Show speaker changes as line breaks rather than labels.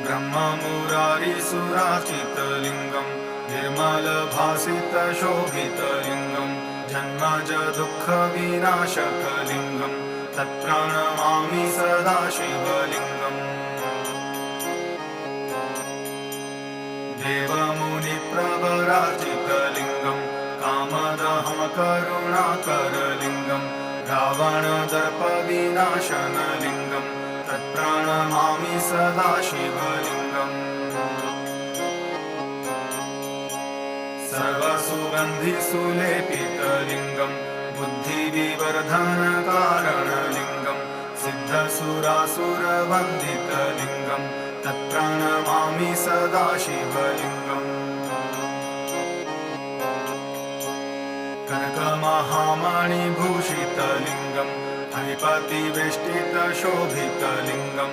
ब्रह्ममुरारिसुराचितलिङ्गं निर्मलभासितशोभितलिङ्गं जन्मज दुःखविनाशकलिङ्गं तत्प्रणमामि सदा शिवलिङ्गम्। देवमुनिप्रवराचितलिङ्गं कामदहमकरुणाकरलिङ्गं रावणदर्पविनाशनलिङ्गं तत्प्रणमामि सदा शिवलिङ्गम्। सर्वसुगन्धिसुलेपितलिङ्गं बुद्धिविवर्धनकारणलिङ्गं सिद्धसुरासुरवन्दितलिङ्गं तत्प्रणमामि सदा शिवलिङ्गम्। कनकमहामणिभूषितलिङ्गं फणिपतिवेष्टितशोभितलिङ्गं